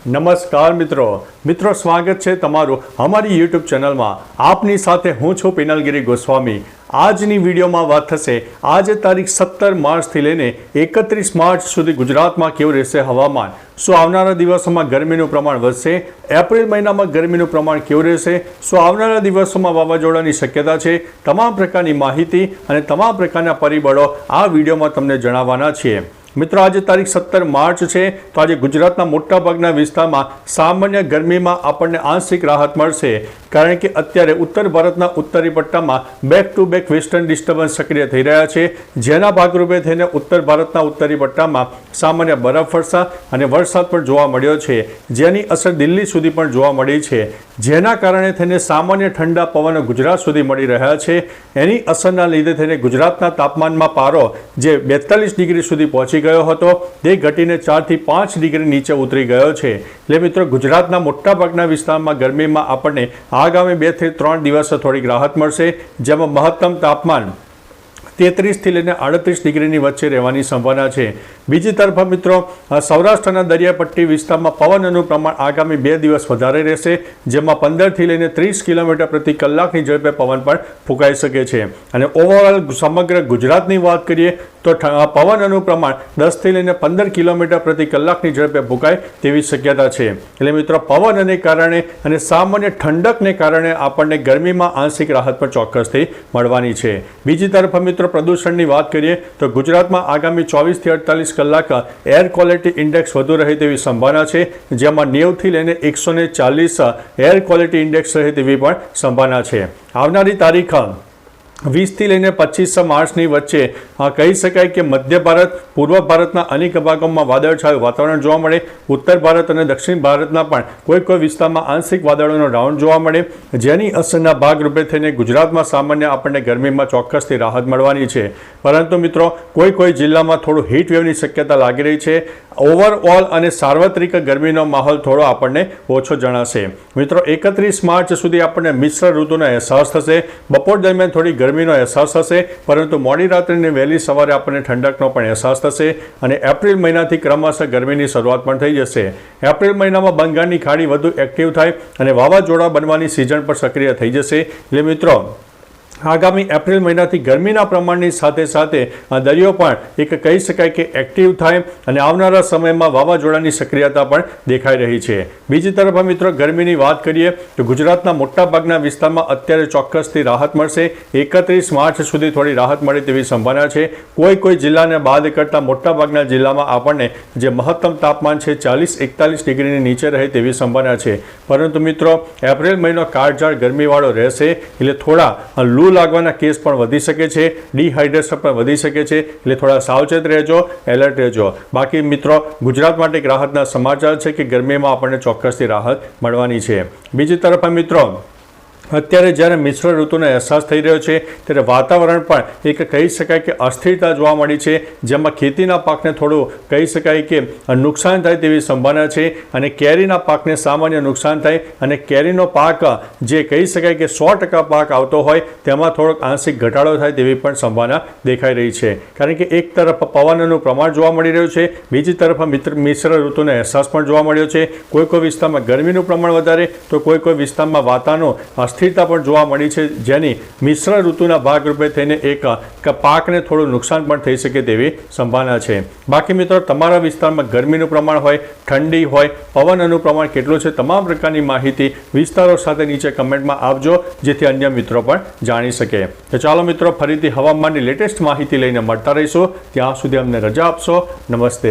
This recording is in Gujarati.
નમસ્કાર મિત્રો સ્વાગત છે તમારું અમારી યુટ્યુબ ચેનલમાં। આપની સાથે હું છું પિનલગીરી ગોસ્વામી। આજની વિડીયોમાં વાત થશે આજે તારીખ 17 માર્ચથી લઈને 31 માર્ચ સુધી ગુજરાતમાં કેવું રહેશે હવામાન। શું આવનારા દિવસોમાં ગરમીનું પ્રમાણ વધશે? એપ્રિલ મહિનામાં ગરમીનું પ્રમાણ કેવું રહેશે? શું આવનારા દિવસોમાં વાવાઝોડાની શક્યતા છે? તમામ પ્રકારની માહિતી અને તમામ પ્રકારના પરિબળો આ વિડીયોમાં તમને જણાવવાના છીએ। મિત્રો આજે તારીખ 17 માર્ચ છે તો આજે ગુજરાતના મોટાભાગના વિસ્તારમાં સામાન્ય ગરમીમાં આપણને આંશિક રાહત મળશે, કારણ કે અત્યારે ઉત્તર ભારતના ઉત્તરી પટ્ટામાં back to back western disturbance સક્રિય થઈ રહ્યા છે, જેના ભાગરૂપે થઈને ઉત્તર ભારતના ઉત્તરી પટ્ટામાં સામાન્ય બરફવર્ષા અને વરસાદ પણ જોવા મળ્યો છે, જેની અસર દિલ્હી સુધી પણ જોવા મળી છે, જેના કારણે થઈને સામાન્ય ઠંડા પવનો ગુજરાત સુધી મળી રહ્યા છે। એની અસરના લીધે થઈને ગુજરાતના તાપમાનમાં પારો જે 42 ડિગ્રી સુધી પહોંચી ગયો હતો તે ઘટીને 4 થી 5 ડિગ્રી નીચે ઉતરી ગયો છે। એટલે મિત્રો ગુજરાતના મોટાભાગના વિસ્તારમાં ગરમીમાં આપણને આગામી 2 થી 3 દિવસ થોડીક રાહત મળશે, જેમાં મહત્તમ તાપમાન 33 થી લઈને 38 ડિગ્રીની વચ્ચે રહેવાની સંભાવના છે। બીજી તરફ મિત્રો સૌરાષ્ટ્રના દરિયાપટ્ટી વિસ્તારમાં પવનનું પ્રમાણ આગામી 2 દિવસ વધારે રહેશે, જેમાં 15 થી લઈને 30 કિલોમીટર પ્રતિ કલાકની ઝડપે પવન પણ ફૂંકાઈ શકે છે। અને ઓવરઓલ સમગ્ર ગુજરાતની વાત કરીએ તો પવનનું પ્રમાણ 10 થી લઈને 15 કિલોમીટર પ્રતિ કલાકની ઝડપે ફૂંકાય તેવી શક્યતા છે। એટલે મિત્રો પવનને કારણે અને સામાન્ય ઠંડકને કારણે આપણને ગરમીમાં આંશિક રાહત પણ ચોક્કસથી મળવાની છે। બીજી તરફ મિત્રો પ્રદૂષણની વાત કરીએ તો ગુજરાતમાં આગામી 24 થી 48 કલાક એર ક્વોલિટી ઇન્ડેક્સ વધુ રહે તેવી સંભાવના છે, જેમાં 90 થી લઈને 140 એર ક્વોલિટી ઇન્ડેક્સ રહે તેવી પણ સંભાવના છે। આવનારી તારીખ 20 થી લઈને 25 માર્ચની વચ્ચે કહી શકાય કે મધ્ય ભારત, પૂર્વ ભારતના અનેક ભાગોમાં વાદળછાયું વાતાવરણ જોવા મળે। ઉત્તર ભારત અને દક્ષિણ ભારતના પણ કોઈ વિસ્તારમાં આંશિક વાદળોનો રાઉન્ડ જોવા મળે, જેની અસરના ભાગરૂપે થઈને ગુજરાતમાં સામાન્ય આપણને ગરમીમાં ચોક્કસથી રાહત મળવાની છે। પરંતુ મિત્રો કોઈ જિલ્લામાં થોડું હીટ વેવની શક્યતા લાગી રહી છે। ઓવરઓલ અને સાર્વત્રિક ગરમીનો માહોલ થોડો આપણને ઓછો જણાશે। મિત્રો 31 માર્ચ સુધી આપણને મિશ્ર ઋતુનો અહેસાસ થશે। બપોર દરમિયાન થોડી ગરમીનો અહેસાસ થશે, પરંતુ મોડી રાત્રિને વહેલી સવારે આપણને ઠંડકનો પણ અહેસાસ થશે અને એપ્રિલ મહિનાથી ક્રમશઃ ગરમીની શરૂઆત પણ થઈ જશે। એપ્રિલ મહિનામાં બંગાળની ખાડી વધુ એક્ટિવ થાય અને વાવાઝોડા બનવાની સિઝન પણ સક્રિય થઈ જશે। એટલે મિત્રો આગામી એપ્રિલ મહિનાથી ગરમીના પ્રમાણની સાથે સાથે દરિયો પણ એક કહી શકાય કે એક્ટિવ થાય અને આવનારા સમયમાં વાવાઝોડાની સક્રિયતા પણ દેખાઈ રહી છે। બીજી તરફ મિત્રો ગરમીની વાત કરીએ તો ગુજરાતના મોટાભાગના વિસ્તારમાં અત્યારે ચોક્કસથી રાહત મળશે। 31 માર્ચ સુધી થોડી રાહત મળે તેવી સંભાવના છે। કોઈ જિલ્લાને બાદ કરતા મોટાભાગના જિલ્લામાં આપણને જે મહત્તમ તાપમાન છે 40-41 ડિગ્રીની નીચે રહે તેવી સંભાવના છે। પરંતુ મિત્રો એપ્રિલ મહિનો કાળઝાળ ગરમીવાળો રહેશે, એટલે થોડા લૂ લાગવાના કેસ પણ વધી શકે છે, ડિહાઇડ્રેશન પણ વધી શકે છે, એટલે થોડા સાવચેત રહેજો, એલર્ટ રહેજો। બાકી મિત્રો ગુજરાત માટે એક રાહતના સમાચાર છે કે ગરમીમાં આપણને ચોક્કસથી રાહત મળવાની છે। બીજી તરફ મિત્રો અત્યારે જ્યારે મિશ્ર ઋતુનો અહેસાસ થઈ રહ્યો છે ત્યારે વાતાવરણ પણ એક કહી શકાય કે અસ્થિરતા જોવા મળી છે, જેમાં ખેતીના પાકને થોડું કહી શકાય કે નુકસાન થાય તેવી સંભાવના છે અને કેરીના પાકને સામાન્ય નુકસાન થાય અને કેરીનો પાક જે કહી શકાય કે 100% પાક આવતો હોય તેમાં થોડોક આંશિક ઘટાડો થાય તેવી પણ સંભાવના દેખાઈ રહી છે, કારણ કે એક તરફ પવનનું પ્રમાણ જોવા મળી રહ્યું છે, બીજી તરફ મિશ્ર ઋતુનો અહેસાસ પણ જોવા મળ્યો છે। કોઈ વિસ્તારમાં ગરમીનું પ્રમાણ વધારે તો કોઈ વિસ્તારમાં વાતાવરણનું અસ્થિરતા પણ જોવા મળી છે, જેની મિશ્ર ઋતુના ભાગરૂપે થઈને એક પાકને થોડું નુકસાન પણ થઈ શકે તેવી સંભાવના છે। બાકી મિત્રો તમારા વિસ્તારમાં ગરમીનું પ્રમાણ હોય, ઠંડી હોય, પવનનું પ્રમાણ કેટલું છે, તમામ પ્રકારની માહિતી વિસ્તારો સાથે નીચે કમેન્ટમાં આપજો, જેથી અન્ય મિત્રો પણ જાણી શકે। તો ચાલો મિત્રો ફરીથી હવામાનની લેટેસ્ટ માહિતી લઈને મળતા રહીશું। ત્યાં સુધી અમને રજા આપશો। નમસ્તે।